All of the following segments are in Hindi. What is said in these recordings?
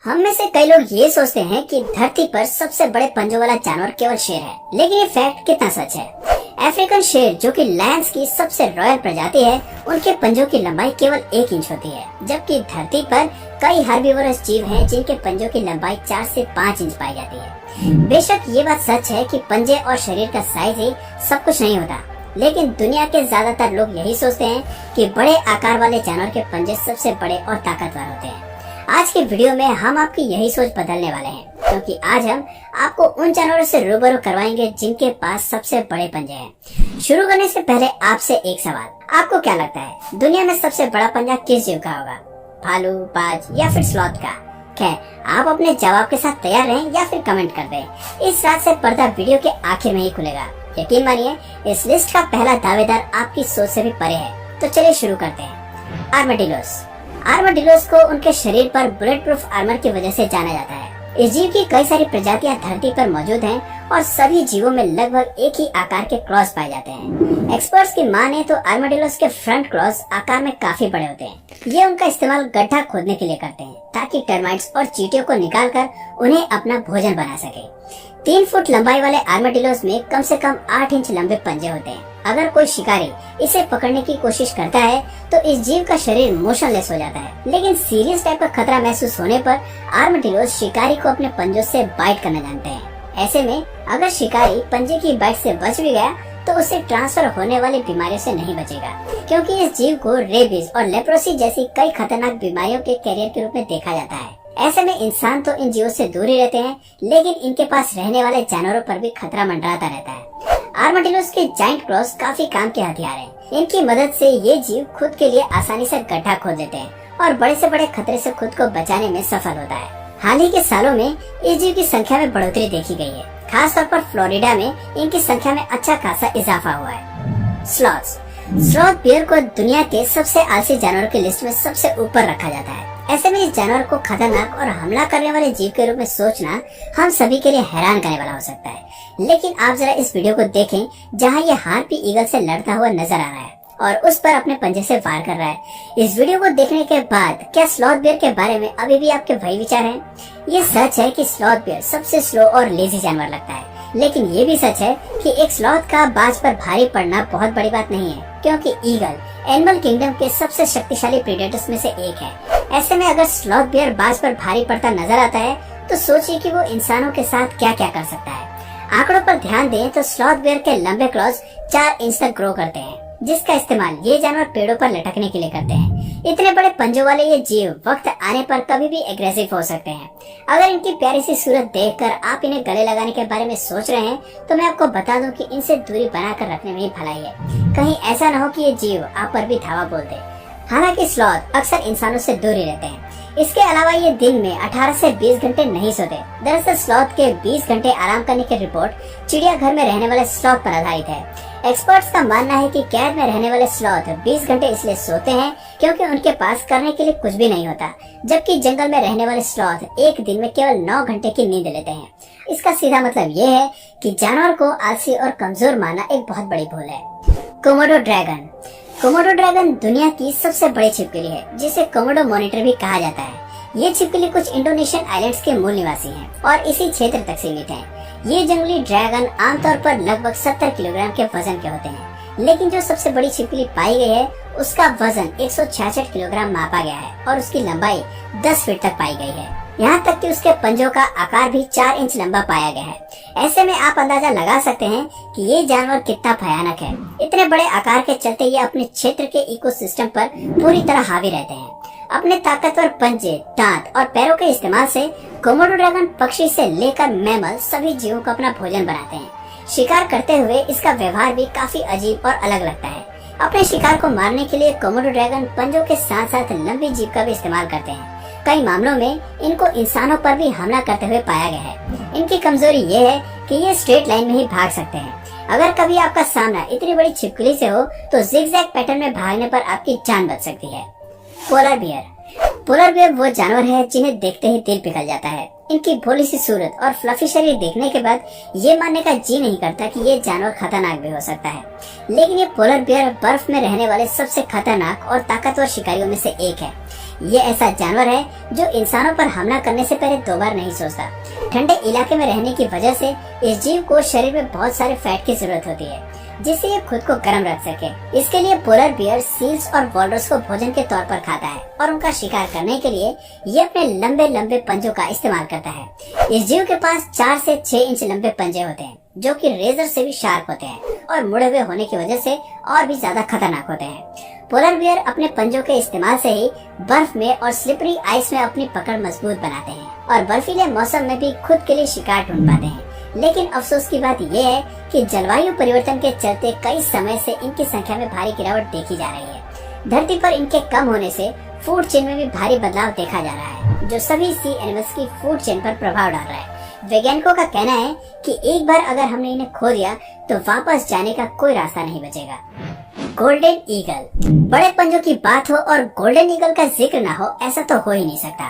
हम में से कई लोग ये सोचते हैं कि धरती पर सबसे बड़े पंजों वाला जानवर केवल शेर है, लेकिन ये फैक्ट कितना सच है? अफ्रीकन शेर, जो कि लायंस की सबसे रॉयल प्रजाति है, उनके पंजों की लंबाई केवल 1 इंच होती है, जबकि धरती पर कई हर्बीवोरस जीव हैं जिनके पंजों की लंबाई 4 से 5 इंच पाई जाती है। बेशक ये बात सच है कि पंजे और शरीर का साइज ही सब कुछ नहीं होता, लेकिन दुनिया के ज्यादातर लोग यही सोचते हैं कि बड़े आकार वाले जानवर के पंजे सबसे बड़े और ताकतवर होते हैं। आज के वीडियो में हम आपकी यही सोच बदलने वाले हैं, क्योंकि आज हम आपको उन जानवरों से रूबरू करवाएंगे जिनके पास सबसे बड़े पंजे हैं। शुरू करने से पहले आपसे एक सवाल, आपको क्या लगता है दुनिया में सबसे बड़ा पंजा किस जीव का होगा? भालू, बाज या फिर स्लॉथ का? खैर, आप अपने जवाब के साथ तैयार रहें या फिर कमेंट कर दें। इस रात से पर्दा वीडियो के आखिर में ही खुलेगा। यकीन मानिए, इस लिस्ट का पहला दावेदार आपकी सोच से भी परे है। तो चलिए शुरू करते हैं। आर्माडिलोस। आर्माडिलोस को उनके शरीर पर बुलेट प्रूफ आर्मर की वजह से जाना जाता है। इस जीव की कई सारी प्रजातियां धरती पर मौजूद हैं और सभी जीवों में लगभग एक ही आकार के क्रॉस पाए जाते हैं। एक्सपर्ट्स की माने तो आर्माडिलोस के फ्रंट क्रॉस आकार में काफी बड़े होते हैं। ये उनका इस्तेमाल गड्ढा खोदने के लिए करते हैं ताकि टर्माइट्स और चींटियों को निकालकर उन्हें अपना भोजन बना सके। 3 फुट लंबाई वाले आर्माडिलोस में कम से कम 8 इंच लंबे पंजे होते हैं। अगर कोई शिकारी इसे पकड़ने की कोशिश करता है तो इस जीव का शरीर मोशनलेस हो जाता है, लेकिन सीरियस टाइप का खतरा महसूस होने पर आर्माडिलोस शिकारी को अपने पंजों से बाइट करना जानते हैं। ऐसे में अगर शिकारी पंजे की बाइट से बच भी गया तो उसे ट्रांसफर होने वाली बीमारियों से नहीं बचेगा, क्योंकि इस जीव को रेबीज और लेप्रोसी जैसी कई खतरनाक बीमारियों के कैरियर के रूप में देखा जाता है। ऐसे में इंसान तो इन जीवों से दूर ही रहते हैं, लेकिन इनके पास रहने वाले जानवरों पर भी खतरा मंडराता रहता है। आर्माडिलोस के जाइंट क्रॉस काफी काम के हथियार हैं। इनकी मदद से ये जीव खुद के लिए आसानी से गड्ढा खोद लेते हैं और बड़े से बड़े खतरे से खुद को बचाने में सफल होता है। हाल ही के सालों में इस जीव की संख्या में बढ़ोतरी देखी गई है। खास तौर पर फ्लोरिडा में इनकी संख्या में अच्छा खासा इजाफा हुआ है। स्लॉथ बियर को दुनिया के सबसे आलसी जानवरों की लिस्ट में सबसे ऊपर रखा जाता है। ऐसे में इस जानवर को खतरनाक और हमला करने वाले जीव के रूप में सोचना हम सभी के लिए हैरान करने वाला हो सकता है। लेकिन आप जरा इस वीडियो को देखें, जहां ये हार्पी ईगल से लड़ता हुआ नजर आ रहा है और उस पर अपने पंजे से वार कर रहा है। इस वीडियो को देखने के बाद क्या स्लॉथ बियर के बारे में अभी भी आपके वही विचार हैं? ये सच है कि स्लॉथ बियर सबसे स्लो और लेजी जानवर लगता है, लेकिन ये भी सच है कि एक स्लॉथ का बाज पर भारी पड़ना बहुत बड़ी बात नहीं है, क्योंकि ईगल एनिमल किंगडम के सबसे शक्तिशाली प्रेडेटर्स में से एक है। ऐसे में अगर स्लॉथ बियर बाज पर भारी पड़ता नजर आता है तो सोचिए कि वो इंसानों के साथ क्या क्या कर सकता है। आंकड़ों पर ध्यान दें तो स्लॉथ बियर के लंबे क्लॉज 4 इंच तक ग्रो करते हैं, जिसका इस्तेमाल ये जानवर पेड़ों पर लटकने के लिए करते हैं। इतने बड़े पंजों वाले ये जीव वक्त आने पर कभी भी एग्रेसिव हो सकते हैं। अगर इनकी प्यारी सी सूरत देखकर आप इन्हें गले लगाने के बारे में सोच रहे हैं तो मैं आपको बता दूं कि इनसे दूरी बनाकर रखने में ही भलाई है। कहीं ऐसा न हो कि ये जीव आप पर भी धावा बोल दे। हालांकि स्लॉथ अक्सर इंसानों से दूर ही रहते हैं। इसके अलावा ये दिन में 18 से 20 घंटे नहीं सोते। दरअसल स्लॉथ के 20 घंटे आराम करने की रिपोर्ट चिड़ियाघर में रहने वाले स्लॉथ पर आधारित है। एक्सपर्ट्स का मानना है कि कैद में रहने वाले स्लॉथ 20 घंटे इसलिए सोते हैं क्योंकि उनके पास करने के लिए कुछ भी नहीं होता, जबकि जंगल में रहने वाले स्लॉथ एक दिन में केवल 9 घंटे की नींद लेते हैं। इसका सीधा मतलब ये है कि जानवर को आलसी और कमजोर मानना एक बहुत बड़ी भूल है। Komodo dragon. कोमोडो ड्रैगन दुनिया की सबसे बड़ी छिपकली है, जिसे कोमोडो मॉनिटर भी कहा जाता है। ये छिपकली कुछ इंडोनेशियन आइलैंड्स के मूल निवासी हैं और इसी क्षेत्र तक सीमित हैं। ये जंगली ड्रैगन आमतौर पर लगभग 70 किलोग्राम के वजन के होते हैं, लेकिन जो सबसे बड़ी छिपकली पाई गई है उसका वजन 166 किलोग्राम मापा गया है और उसकी लंबाई 10 फीट तक पाई गई है। यहाँ तक कि उसके पंजों का आकार भी 4 इंच लंबा पाया गया है। ऐसे में आप अंदाजा लगा सकते हैं कि ये जानवर कितना भयानक है। इतने बड़े आकार के चलते ये अपने क्षेत्र के इकोसिस्टम पर पूरी तरह हावी रहते हैं। अपने ताकतवर पंजे, दांत और पैरों के इस्तेमाल से कोमोडो ड्रैगन पक्षी से लेकर मैमल सभी जीवों को अपना भोजन बनाते हैं। शिकार करते हुए इसका व्यवहार भी काफी अजीब और अलग लगता है। अपने शिकार को मारने के लिए कोमोडो ड्रैगन पंजों के साथ साथ लंबी जीभ का भी इस्तेमाल करते हैं। कई मामलों में इनको इंसानों पर भी हमला करते हुए पाया गया है। इनकी कमजोरी ये है कि ये स्ट्रेट लाइन में ही भाग सकते हैं। अगर कभी आपका सामना इतनी बड़ी छिपकली से हो तो जिगजैग पैटर्न में भागने पर आपकी जान बच सकती है। Polar bear. पोलर बियर वो जानवर है जिन्हें देखते ही दिल पिघल जाता है। इनकी भोली सी सूरत और फ्लफी शरीर देखने के बाद ये मानने का जी नहीं करता कि ये जानवर खतरनाक भी हो सकता है, लेकिन ये पोलर बियर बर्फ में रहने वाले सबसे खतरनाक और ताकतवर शिकारियों में से एक है। ये ऐसा जानवर है जो इंसानों पर हमला करने से पहले 2 बार नहीं सोचता। ठंडे इलाके में रहने की वजह से इस जीव को शरीर में बहुत सारे फैट की जरूरत होती है, जिससे ये खुद को गर्म रख सके। इसके लिए पोलर बियर सील्स और वॉलरस को भोजन के तौर पर खाता है और उनका शिकार करने के लिए ये अपने लंबे लंबे पंजों का इस्तेमाल करता है। इस जीव के पास 4 से 6 इंच लंबे पंजे होते हैं, जो कि रेजर से भी शार्प होते हैं और मुड़े हुए होने की वजह से और भी ज्यादा खतरनाक होते हैं। पोलर बियर अपने पंजों के इस्तेमाल से ही बर्फ में और स्लिपरी आइस में अपनी पकड़ मजबूत बनाते हैं और बर्फीले मौसम में भी खुद के लिए शिकार ढूंढ पाते हैं। लेकिन अफसोस की बात यह है कि जलवायु परिवर्तन के चलते कई समय से इनकी संख्या में भारी गिरावट देखी जा रही है। धरती पर इनके कम होने से फूड चेन में भी भारी बदलाव देखा जा रहा है, जो सभी सी एनिमल्स की फूड चेन पर प्रभाव डाल रहा है। वैज्ञानिकों का कहना है कि एक बार अगर हमने इन्हें खो दिया तो वापस जाने का कोई रास्ता नहीं बचेगा। Golden eagle. बड़े पंजों की बात हो और गोल्डन ईगल का जिक्र ना हो, ऐसा तो हो ही नहीं सकता।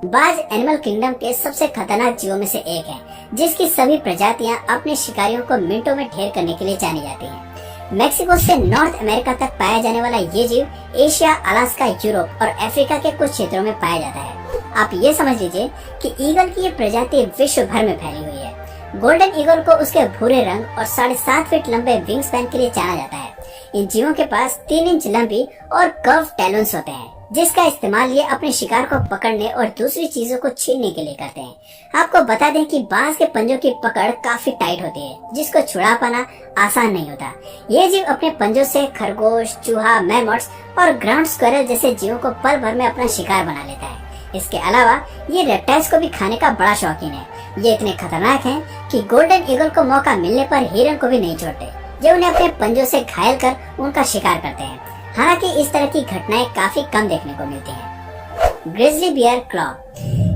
बाज एनिमल किंगडम के सबसे खतरनाक जीवों में से एक है, जिसकी सभी प्रजातियां अपने शिकारियों को मिनटों में ढेर करने के लिए जानी जाती हैं। मेक्सिको से नॉर्थ अमेरिका तक पाया जाने वाला ये जीव एशिया, अलास्का, यूरोप और अफ्रीका के कुछ क्षेत्रों में पाया जाता है। आप ये समझ लीजिए कि ईगल की ये प्रजाति विश्व भर में फैली हुई है। गोल्डन ईगल को उसके भूरे रंग और 7.5 फीट लंबे विंग स्पैन के लिए जाना जाता है। इन जीवों के पास 3 इंच लंबी और कर्व टैलन्स होते हैं, जिसका इस्तेमाल ये अपने शिकार को पकड़ने और दूसरी चीजों को छीनने के लिए करते हैं। आपको बता दें कि बाज के पंजों की पकड़ काफी टाइट होती है, जिसको छुड़ा पाना आसान नहीं होता। ये जीव अपने पंजों से खरगोश, चूहा, मैमट्स और ग्राउंड स्क्वायरल जैसे जीवों को पल भर में अपना शिकार बना लेता है। इसके अलावा ये रेप्टाइल्स को भी खाने का बड़ा शौकीन है। ये इतने खतरनाक हैं कि गोल्डन ईगल को मौका मिलने पर हिरन को भी नहीं छोड़ते, जो उन्हें अपने पंजों से घायल कर उनका शिकार करते हैं। हालांकि इस तरह की घटनाएं काफी कम देखने को मिलती हैं। Grizzly bear claw.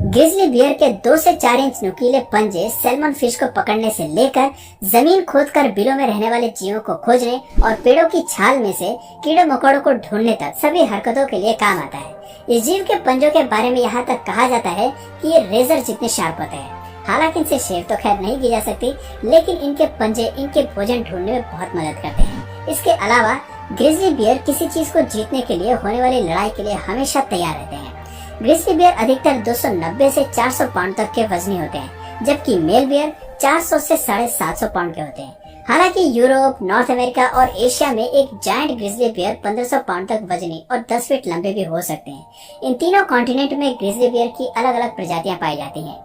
Grizzly bear के 2 से 4 इंच नुकीले पंजे सैल्मन फिश को पकड़ने से लेकर जमीन खोदकर बिलों में रहने वाले जीवों को खोजने और पेड़ों की छाल में से कीड़े मकोड़ों को ढूंढने तक सभी हरकतों के लिए काम आता है। इस जीव के पंजों के बारे में यहाँ तक कहा जाता है कि ये रेजर जितने शार्प होते हैं। हालांकि इनसे शेव तो खैर नहीं की जा सकती, लेकिन इनके पंजे इनके भोजन ढूंढने में बहुत मदद करते हैं। इसके अलावा ग्रिजली बियर किसी चीज को जीतने के लिए होने वाली लड़ाई के लिए हमेशा तैयार रहते हैं। ग्रिजली बियर अधिकतर 290 से 400 पाउंड तक के वजनी होते हैं, जबकि मेल बियर 400 से 750 पाउंड के होते हैं। हालांकि यूरोप, नॉर्थ अमेरिका और एशिया में एक जायंट ग्रिजली बियर 1500 पाउंड तक वजनी और 10 फीट लंबे भी हो सकते हैं। इन तीनों कॉन्टिनेंट में ग्रिजली बियर की अलग अलग प्रजातियां पाई जाती हैं।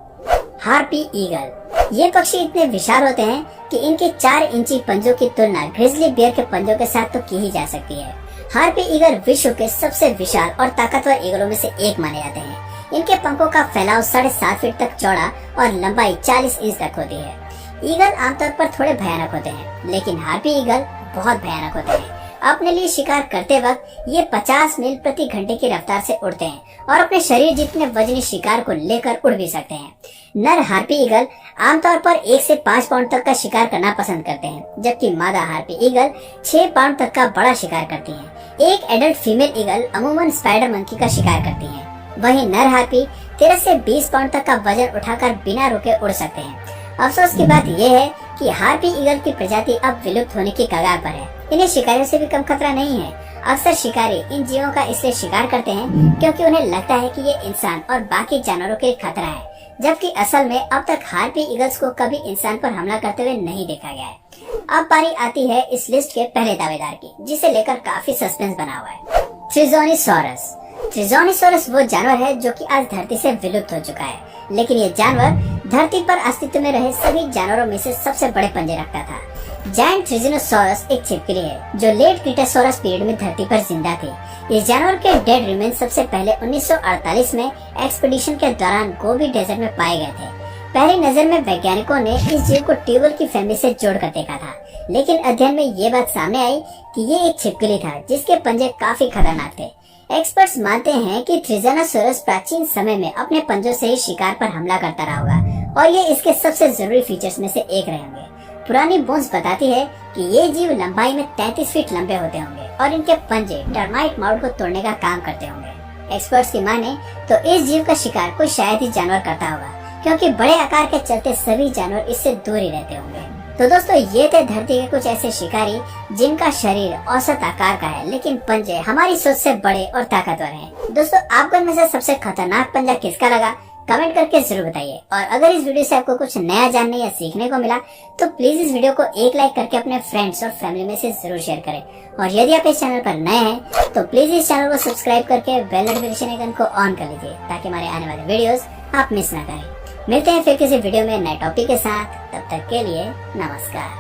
Harpy eagle. ये पक्षी इतने विशाल होते हैं कि इनके 4 इंची पंजों की तुलना ग्रिजली बियर के पंजों के साथ तो की ही जा सकती है। हार्पी ईगल विश्व के सबसे विशाल और ताकतवर ईगलों में से एक माने जाते हैं। इनके पंखों का फैलाव 7.5 फीट तक चौड़ा और लंबाई 40 इंच तक होती है। ईगल आमतौर पर थोड़े भयानक होते हैं, लेकिन हार्पी ईगल बहुत भयानक होते हैं। अपने लिए शिकार करते वक्त ये 50 मील प्रति घंटे की रफ्तार से उड़ते हैं और अपने शरीर जितने वजनी शिकार को लेकर उड़ भी सकते हैं। नर हार्पी ईगल आमतौर पर 1 से 5 पाउंड तक का शिकार करना पसंद करते हैं, जबकि मादा हार्पी ईगल 6 पाउंड तक का बड़ा शिकार करती है। एक एडल्ट फीमेल ईगल अमूमन स्पाइडर मंकी का शिकार करती है। वहीं नर हार्पी 13 से 20 पाउंड तक का वजन उठाकर बिना रुके उड़ सकते हैं। अफसोस की बात यह है कि हार्पी ईगल की प्रजाति अब विलुप्त होने की कगार पर है। इन्हें शिकारियों से भी कम खतरा नहीं है। अक्सर शिकारी इन जीवों का इसलिए शिकार करते हैं क्योंकि उन्हें लगता है कि ये इंसान और बाकी जानवरों के लिए खतरा है, जबकि असल में अब तक हार्पी ईगल्स को कभी इंसान पर हमला करते हुए नहीं देखा गया है। अब बारी आती है इस लिस्ट के पहले दावेदार की, जिसे लेकर काफी सस्पेंस बना हुआ है। ट्रिजोनीसोरस। ट्रिजोनीसोरस वो जानवर है जो कि आज धरती से विलुप्त हो चुका है, लेकिन ये जानवर धरती पर अस्तित्व में रहे सभी जानवरों में से सबसे बड़े पंजे रखता था। जायंट ट्रिजोनोसॉरस एक छिपकली है जो लेट क्रीटासोरस पीरियड में धरती पर जिंदा थी। इस जानवर के डेड रिमेन्स सबसे पहले 1948 में एक्सपीडिशन के दौरान गोबी डेजर्ट में पाए गए थे। पहली नजर में वैज्ञानिकों ने इस जीव को ट्यूबल की फैमिली से जोड़कर देखा था, लेकिन अध्ययन में ये बात सामने आई कि ये एक छिपकली था जिसके पंजे काफी खतरनाक थे। एक्सपर्ट्स मानते हैं कि ट्रिजोनोसॉरस प्राचीन समय में अपने पंजों से ही शिकार पर हमला करता रहा होगा और ये इसके सबसे जरूरी फीचर्स में से एक रहे होंगे। पुरानी बोन्स बताती है कि ये जीव लंबाई में 33 फीट लंबे होते होंगे और इनके पंजे टर्माइट माउट को तोड़ने का काम करते होंगे। एक्सपर्ट्स की माने तो इस जीव का शिकार कोई शायद ही जानवर करता होगा, क्योंकि बड़े आकार के चलते सभी जानवर इससे दूर ही रहते होंगे। तो दोस्तों ये थे धरती के कुछ ऐसे शिकारी जिनका शरीर औसत आकार का है, लेकिन पंजे हमारी सोच से बड़े और ताकतवर हैं। दोस्तों आपको इनमें से सबसे खतरनाक पंजा किसका लगा, कमेंट करके जरूर बताइए। और अगर इस वीडियो से आपको कुछ नया जानने या सीखने को मिला तो प्लीज इस वीडियो को एक लाइक करके अपने फ्रेंड्स और फैमिली में से जरूर शेयर करें। और यदि आप इस चैनल पर नए हैं तो प्लीज इस चैनल को सब्सक्राइब करके बेल नोटिफिकेशन आइकन को ऑन कर लीजिए, ताकि हमारे आने वाले वीडियोस आप मिस ना करें। मिलते हैं फिर किसी वीडियो में नए टॉपिक के साथ, तब तक के लिए नमस्कार।